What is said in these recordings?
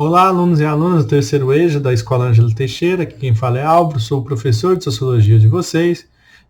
Olá, alunos e alunas do terceiro EJA da Escola Ângelo Teixeira, aqui quem fala é Álvaro, sou o professor de Sociologia de vocês,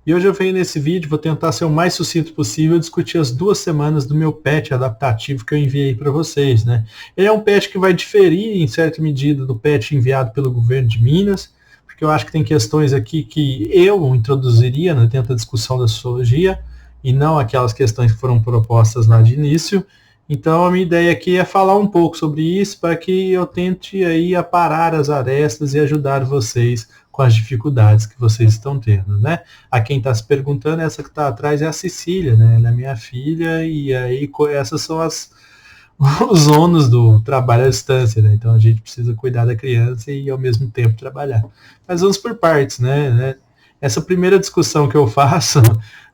e hoje eu venho nesse vídeo, vou tentar ser o mais sucinto possível e discutir as 2 semanas do meu PET adaptativo que eu enviei para vocês, né? Ele é um PET que vai diferir, em certa medida, do PET enviado pelo governo de Minas, porque eu acho que tem questões aqui que eu introduziria, né, dentro da discussão da Sociologia, e não aquelas questões que foram propostas lá de início. Então, a minha ideia aqui é falar um pouco sobre isso para que eu tente aí aparar as arestas e ajudar vocês com as dificuldades que vocês estão tendo, né? A quem está se perguntando, essa que está atrás é a Cecília, né? Ela é minha filha e aí essas são os ônus do trabalho à distância, né? Então, a gente precisa cuidar da criança e, ao mesmo tempo, trabalhar. Mas vamos por partes, né? Essa primeira discussão que eu faço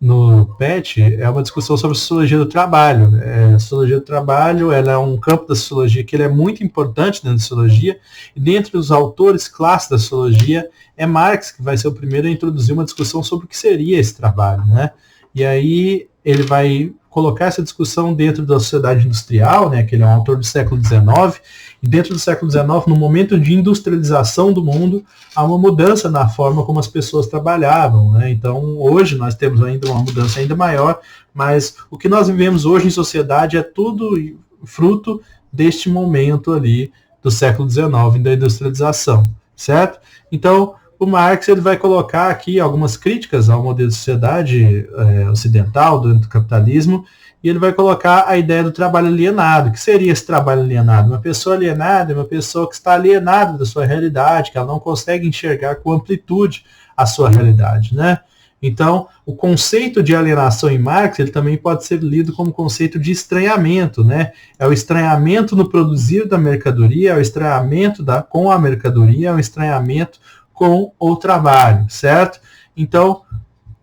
no PET é uma discussão sobre sociologia do trabalho. A sociologia do trabalho ela é um campo da sociologia que ele é muito importante dentro da sociologia, e dentre os autores clássicos da sociologia, é Marx que vai ser o primeiro a introduzir uma discussão sobre o que seria esse trabalho, né? E aí ele vai colocar essa discussão dentro da sociedade industrial, né, que ele é um autor do século XIX, e dentro do século XIX, no momento de industrialização do mundo, há uma mudança na forma como as pessoas trabalhavam, né? Então, hoje nós temos ainda uma mudança ainda maior, mas o que nós vivemos hoje em sociedade é tudo fruto deste momento ali do século XIX, da industrialização, certo? Então, o Marx ele vai colocar aqui algumas críticas ao modelo de sociedade ocidental, do capitalismo, e ele vai colocar a ideia do trabalho alienado. O que seria esse trabalho alienado? Uma pessoa alienada é uma pessoa que está alienada da sua realidade, que ela não consegue enxergar com amplitude a sua realidade, né? Então, o conceito de alienação em Marx, ele também pode ser lido como conceito de estranhamento, né? É o estranhamento no produzir da mercadoria, é o estranhamento com a mercadoria, é o estranhamento com o trabalho, certo? Então,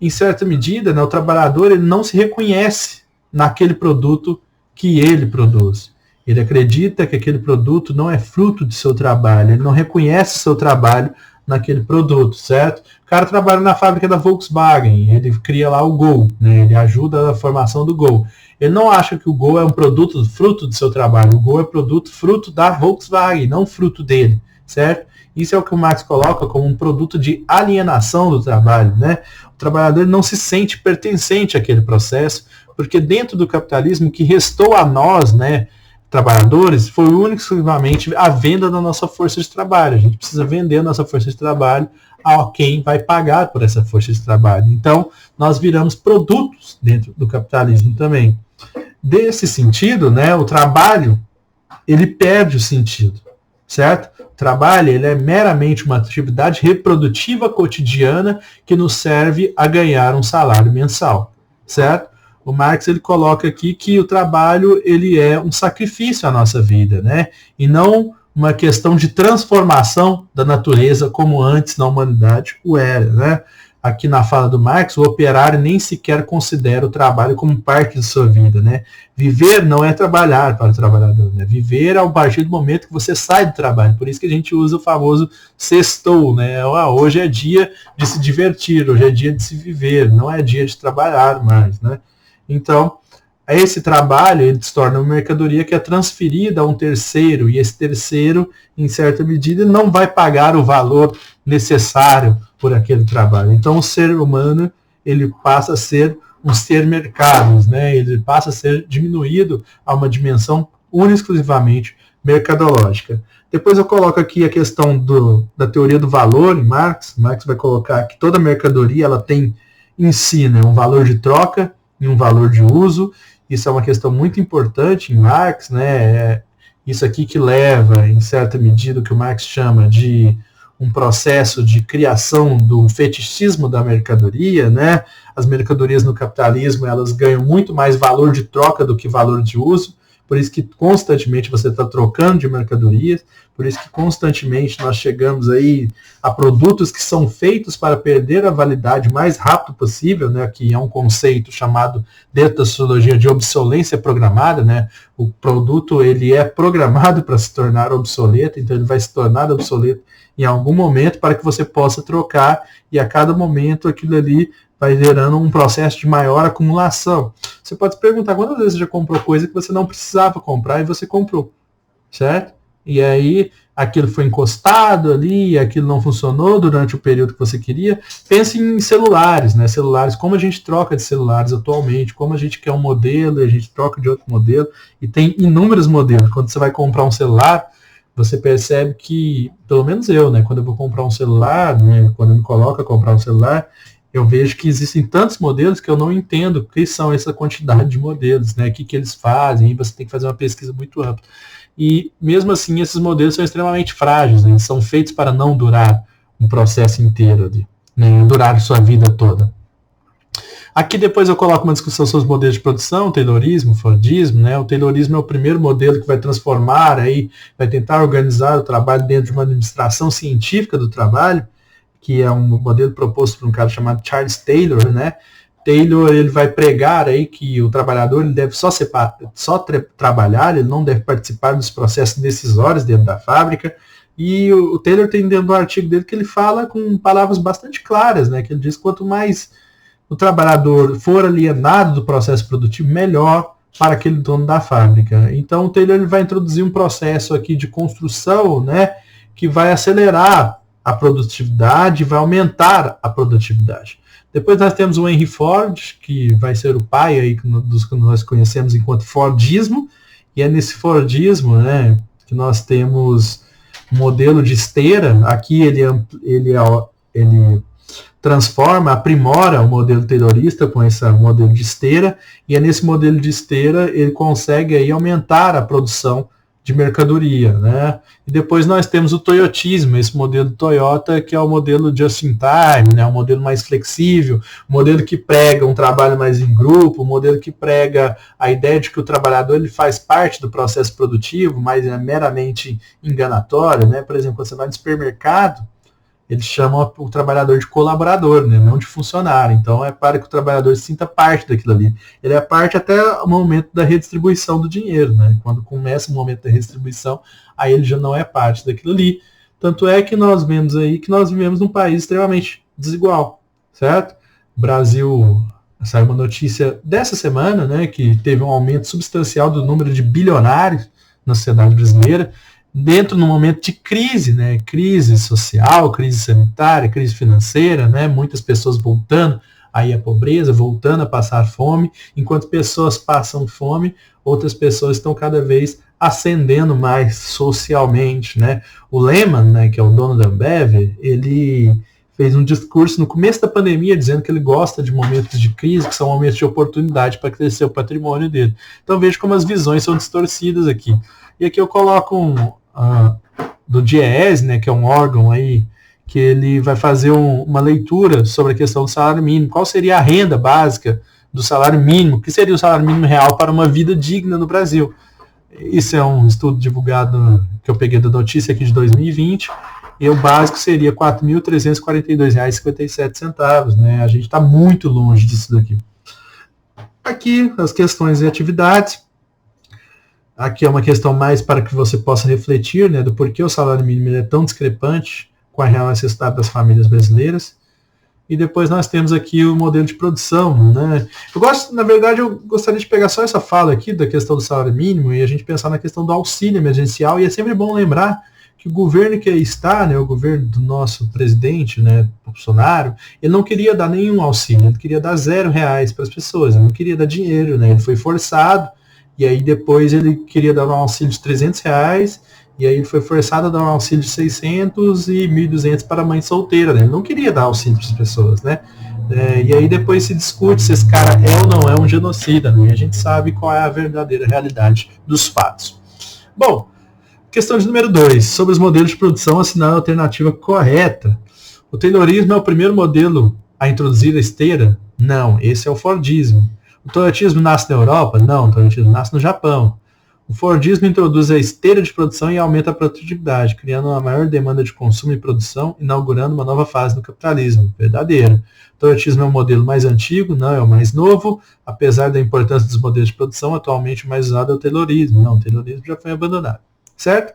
em certa medida, né, o trabalhador ele não se reconhece naquele produto que ele produz. Ele acredita que aquele produto não é fruto de seu trabalho, ele não reconhece seu trabalho naquele produto, certo? O cara trabalha na fábrica da Volkswagen, ele cria lá o Gol, né, ele ajuda na formação do Gol. Ele não acha que o Gol é um produto fruto do seu trabalho, o Gol é produto fruto da Volkswagen, não fruto dele, certo? Isso é o que o Marx coloca como um produto de alienação do trabalho, né? O trabalhador não se sente pertencente àquele processo, porque dentro do capitalismo o que restou a nós, né, trabalhadores, foi único exclusivamente a venda da nossa força de trabalho. A gente precisa vender a nossa força de trabalho a quem vai pagar por essa força de trabalho. Então, nós viramos produtos dentro do capitalismo também. Desse sentido, né, o trabalho, ele perde o sentido, certo? O trabalho ele é meramente uma atividade reprodutiva cotidiana que nos serve a ganhar um salário mensal, certo? O Marx ele coloca aqui que o trabalho ele é um sacrifício à nossa vida, né? E não uma questão de transformação da natureza como antes na humanidade o era, né? Aqui na fala do Marx, o operário nem sequer considera o trabalho como parte de sua vida, né? Viver não é trabalhar para o trabalhador, né? Viver é a partir do momento que você sai do trabalho. Por isso que a gente usa o famoso sextou, né? Hoje é dia de se divertir, hoje é dia de se viver, não é dia de trabalhar mais, né? Então, esse trabalho ele se torna uma mercadoria que é transferida a um terceiro, e esse terceiro, em certa medida, não vai pagar o valor necessário por aquele trabalho. Então, o ser humano ele passa a ser um ser mercados, né? Ele passa a ser diminuído a uma dimensão única e exclusivamente mercadológica. Depois eu coloco aqui a questão da teoria do valor em Marx. Marx vai colocar que toda mercadoria ela tem em si, né, um valor de troca e um valor de uso. Isso é uma questão muito importante em Marx, né? Isso aqui que leva, em certa medida, o que o Marx chama de um processo de criação do fetichismo da mercadoria, né? As mercadorias no capitalismo elas ganham muito mais valor de troca do que valor de uso. Por isso que constantemente você está trocando de mercadorias, por isso que constantemente nós chegamos aí a produtos que são feitos para perder a validade o mais rápido possível, né, que é um conceito chamado dentro da sociologia de obsolescência programada, né? O produto ele é programado para se tornar obsoleto, então ele vai se tornar obsoleto em algum momento para que você possa trocar, e a cada momento aquilo ali vai gerando um processo de maior acumulação. Você pode se perguntar quantas vezes você já comprou coisa que você não precisava comprar e você comprou, certo? e aí aquilo foi encostado ali, aquilo não funcionou durante o período que você queria. Pense em celulares, né? Celulares, como a gente troca de celulares atualmente, como a gente quer um modelo e a gente troca de outro modelo, e tem inúmeros modelos. Quando você vai comprar um celular, você percebe que, pelo menos eu, né? Quando eu vou comprar um celular, né? Quando eu me coloco a comprar um celular, eu vejo que existem tantos modelos que eu não entendo o que são essa quantidade de modelos, né? O que eles fazem, e você tem que fazer uma pesquisa muito ampla. E mesmo assim, esses modelos são extremamente frágeis, né? Eles são feitos para não durar um processo inteiro ali, né? Durar sua vida toda. Aqui depois eu coloco uma discussão sobre os modelos de produção, Taylorismo, Fordismo, né? O Taylorismo é o primeiro modelo que vai transformar aí, vai tentar organizar o trabalho dentro de uma administração científica do trabalho, que é um modelo proposto por um cara chamado Charles Taylor, né? Taylor, ele vai pregar aí que o trabalhador ele deve só trabalhar, ele não deve participar dos processos decisórios dentro da fábrica. E o Taylor tem dentro do artigo dele que ele fala com palavras bastante claras, né? Que ele diz que quanto mais o trabalhador for alienado do processo produtivo, melhor para aquele dono da fábrica. Então o Taylor ele vai introduzir um processo aqui de construção, né? Que vai acelerar a produtividade, vai aumentar a produtividade. Depois nós temos o Henry Ford, que vai ser o pai aí dos que nós conhecemos enquanto Fordismo, e é nesse Fordismo, né, que nós temos um modelo de esteira. Aqui ele transforma, aprimora o modelo taylorista com esse modelo de esteira, e é nesse modelo de esteira ele consegue aí aumentar a produção de mercadoria, né? E depois nós temos o toyotismo, esse modelo Toyota, que é o modelo just in time, né? Um modelo mais flexível, um modelo que prega um trabalho mais em grupo, um modelo que prega a ideia de que o trabalhador ele faz parte do processo produtivo, mas é meramente enganatório, né? Por exemplo, quando você vai no supermercado, eles chamam o trabalhador de colaborador, né? Não de funcionário. Então é para que o trabalhador se sinta parte daquilo ali. Ele é parte até o momento da redistribuição do dinheiro, né? Quando começa o momento da redistribuição, aí ele já não é parte daquilo ali. Tanto é que nós vemos aí que nós vivemos num país extremamente desigual, certo? O Brasil, saiu uma notícia dessa semana, né, que teve um aumento substancial do número de bilionários na sociedade brasileira, dentro de um momento de crise, né? Crise social, crise sanitária, crise financeira, né? Muitas pessoas voltando aí à pobreza, voltando a passar fome, enquanto pessoas passam fome, outras pessoas estão cada vez ascendendo mais socialmente, né? O Lehman, né, que é o dono da Ambev, ele fez um discurso no começo da pandemia dizendo que ele gosta de momentos de crise, que são momentos de oportunidade para crescer o patrimônio dele. Então veja como as visões são distorcidas aqui. E aqui eu coloco do DIEESE, né, que é um órgão aí que ele vai fazer uma leitura sobre a questão do salário mínimo. Qual seria a renda básica do salário mínimo? O que seria o salário mínimo real para uma vida digna no Brasil? Isso é um estudo divulgado que eu peguei da notícia aqui de 2020, e o básico seria R$ 4.342,57, né? A gente está muito longe disso daqui. Aqui as questões e atividades. Aqui é uma questão mais para que você possa refletir, né, do porquê o salário mínimo é tão discrepante com a real necessidade das famílias brasileiras. E depois nós temos aqui o modelo de produção, né? Eu gostaria de pegar só essa fala aqui da questão do salário mínimo e a gente pensar na questão do auxílio emergencial, e é sempre bom lembrar que o governo que aí está, né, o governo do nosso presidente, né, Bolsonaro, ele não queria dar nenhum auxílio, ele queria dar R$0 para as pessoas, ele não queria dar dinheiro, né? Ele foi forçado. E aí depois ele queria dar um auxílio de R$300, e aí ele foi forçado a dar um auxílio de 600 e 1.200 para a mãe solteira, né? Ele não queria dar auxílio para as pessoas, né? E aí depois se discute se esse cara é ou não é um genocida, né? E a gente sabe qual é a verdadeira realidade dos fatos. Bom, questão de número 2, sobre os modelos de produção, assinar a alternativa correta. O Taylorismo é o primeiro modelo a introduzir a esteira? Não, esse é o Fordismo. O toyotismo nasce na Europa? Não, o toyotismo nasce no Japão. O Fordismo introduz a esteira de produção e aumenta a produtividade, criando uma maior demanda de consumo e produção, inaugurando uma nova fase do capitalismo. Verdadeiro. O toyotismo é um modelo mais antigo, não é o mais novo, apesar da importância dos modelos de produção, atualmente o mais usado é o Taylorismo. Não, o Taylorismo já foi abandonado. Certo?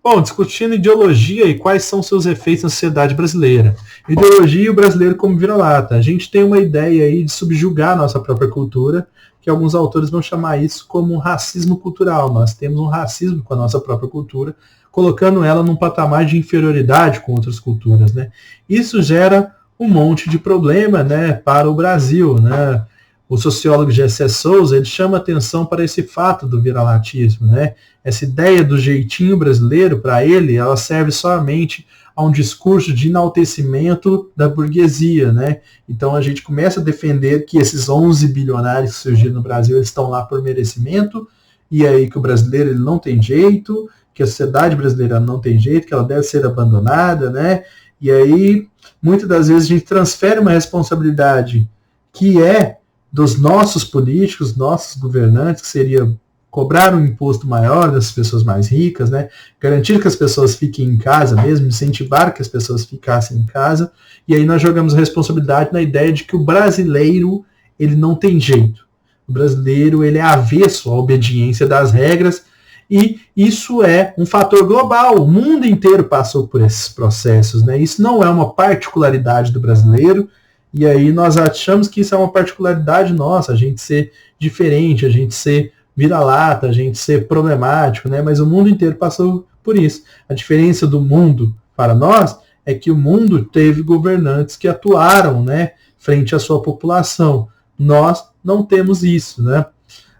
Bom, discutindo ideologia e quais são seus efeitos na sociedade brasileira. Ideologia e o brasileiro como vira-lata. A gente tem uma ideia aí de subjugar a nossa própria cultura que alguns autores vão chamar isso como um racismo cultural. Nós temos um racismo com a nossa própria cultura, colocando ela num patamar de inferioridade com outras culturas, né? Isso gera um monte de problema, né, para o Brasil, né? O sociólogo Gessé Souza, ele chama atenção para esse fato do viralatismo, né? Essa ideia do jeitinho brasileiro, para ele, ela serve somente a um discurso de enaltecimento da burguesia, né? Então a gente começa a defender que esses 11 bilionários que surgiram no Brasil, eles estão lá por merecimento, e aí que o brasileiro ele não tem jeito, que a sociedade brasileira não tem jeito, que ela deve ser abandonada, né? E aí, muitas das vezes, a gente transfere uma responsabilidade que é dos nossos políticos, nossos governantes, que seria cobrar um imposto maior das pessoas mais ricas, né? Garantir que as pessoas fiquem em casa mesmo, incentivar que as pessoas ficassem em casa, e aí nós jogamos a responsabilidade na ideia de que o brasileiro ele não tem jeito. O brasileiro ele é avesso à obediência das regras, e isso é um fator global. O mundo inteiro passou por esses processos, né? Isso não é uma particularidade do brasileiro, e aí nós achamos que isso é uma particularidade nossa, a gente ser diferente, a gente ser vira-lata, a gente ser problemático, né? Mas o mundo inteiro passou por isso. A diferença do mundo para nós é que o mundo teve governantes que atuaram, né, frente à sua população. Nós não temos isso, né?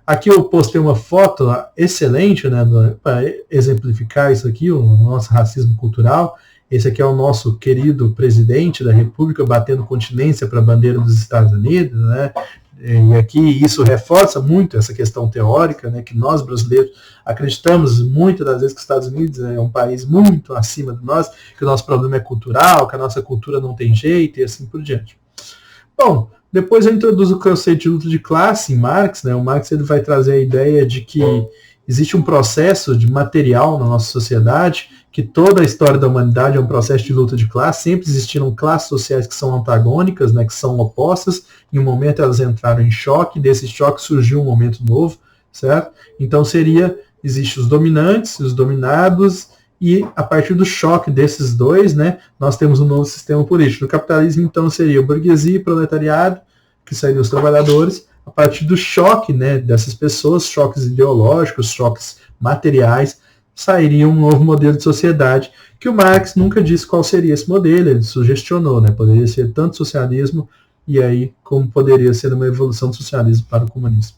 Aqui eu postei uma foto excelente, né, para exemplificar isso aqui, o nosso racismo cultural. Esse aqui é o nosso querido presidente da República batendo continência para a bandeira dos Estados Unidos, né? E aqui isso reforça muito essa questão teórica, né, que nós brasileiros acreditamos muitas das vezes que os Estados Unidos é um país muito acima de nós, que o nosso problema é cultural, que a nossa cultura não tem jeito e assim por diante. Bom, depois eu introduzo o conceito de luta de classe em Marx, né? O Marx ele vai trazer a ideia de que existe um processo de material na nossa sociedade, que toda a história da humanidade é um processo de luta de classe, sempre existiram classes sociais que são antagônicas, né, que são opostas, em um momento elas entraram em choque, desse choque surgiu um momento novo, certo? Então existem os dominantes, os dominados, e a partir do choque desses dois, né, nós temos um novo sistema político. No capitalismo, então, seria a burguesia e o proletariado, que seriam os trabalhadores, a partir do choque, né, dessas pessoas, choques ideológicos, choques materiais, sairia um novo modelo de sociedade, que o Marx nunca disse qual seria esse modelo, ele sugestionou, né, poderia ser tanto socialismo, e aí como poderia ser uma evolução do socialismo para o comunismo.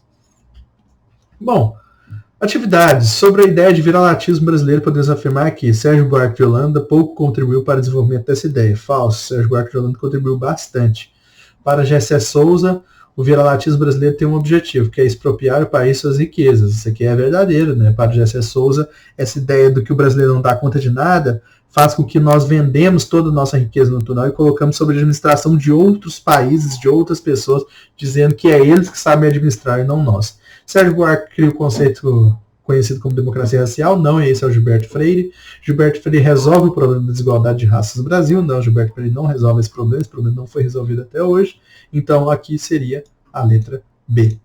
Bom, atividades. Sobre a ideia de viralatismo brasileiro, podemos afirmar que Sérgio Buarque de Holanda pouco contribuiu para o desenvolvimento dessa ideia. Falso, Sérgio Buarque de Holanda contribuiu bastante. Para Gessé Souza, o viralatismo brasileiro tem um objetivo, que é expropriar o país suas riquezas. Isso aqui é verdadeiro, né? Para Gessé Souza, essa ideia do que o brasileiro não dá conta de nada faz com que nós vendemos toda a nossa riqueza natural e colocamos sob a administração de outros países, de outras pessoas, dizendo que é eles que sabem administrar e não nós. Sérgio Buarque cria o conceito conhecido como democracia racial, não, esse é o Gilberto Freire. Gilberto Freire resolve o problema da desigualdade de raças no Brasil, não, Gilberto Freire não resolve esse problema não foi resolvido até hoje, então aqui seria a letra B.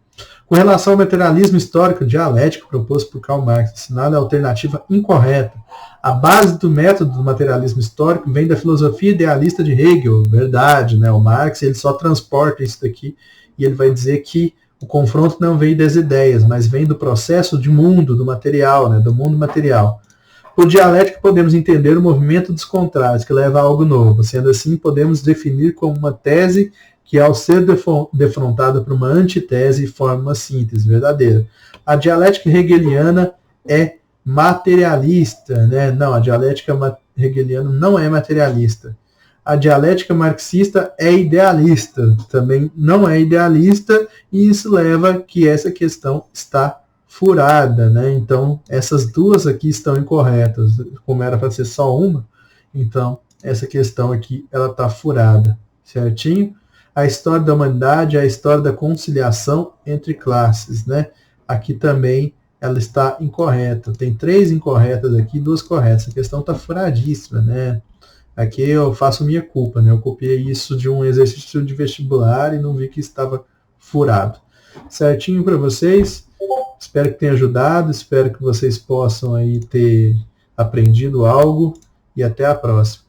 Com relação ao materialismo histórico dialético proposto por Karl Marx, assinala a alternativa incorreta. A base do método do materialismo histórico vem da filosofia idealista de Hegel, verdade, né? O Marx ele só transporta isso daqui e ele vai dizer que o confronto não vem das ideias, mas vem do processo de mundo, do material, né, do mundo material. Por dialética, podemos entender o movimento dos contrários, que leva a algo novo. Sendo assim, podemos definir como uma tese que, ao ser defrontada por uma antitese, forma uma síntese verdadeira. A dialética hegeliana é materialista, né? Não, a dialética hegeliana não é materialista. A dialética marxista é idealista, também não é idealista, e isso leva que essa questão está furada, né? Então, essas duas aqui estão incorretas. Como era para ser só uma, então, essa questão aqui, ela está furada, certinho? A história da humanidade é a história da conciliação entre classes, né? Aqui também ela está incorreta. Tem 3 incorretas aqui, 2 corretas. A questão está furadíssima, né? Aqui eu faço minha culpa, né? Eu copiei isso de um exercício de vestibular e não vi que estava furado. Certinho para vocês? Espero que tenha ajudado, espero que vocês possam aí ter aprendido algo e até a próxima.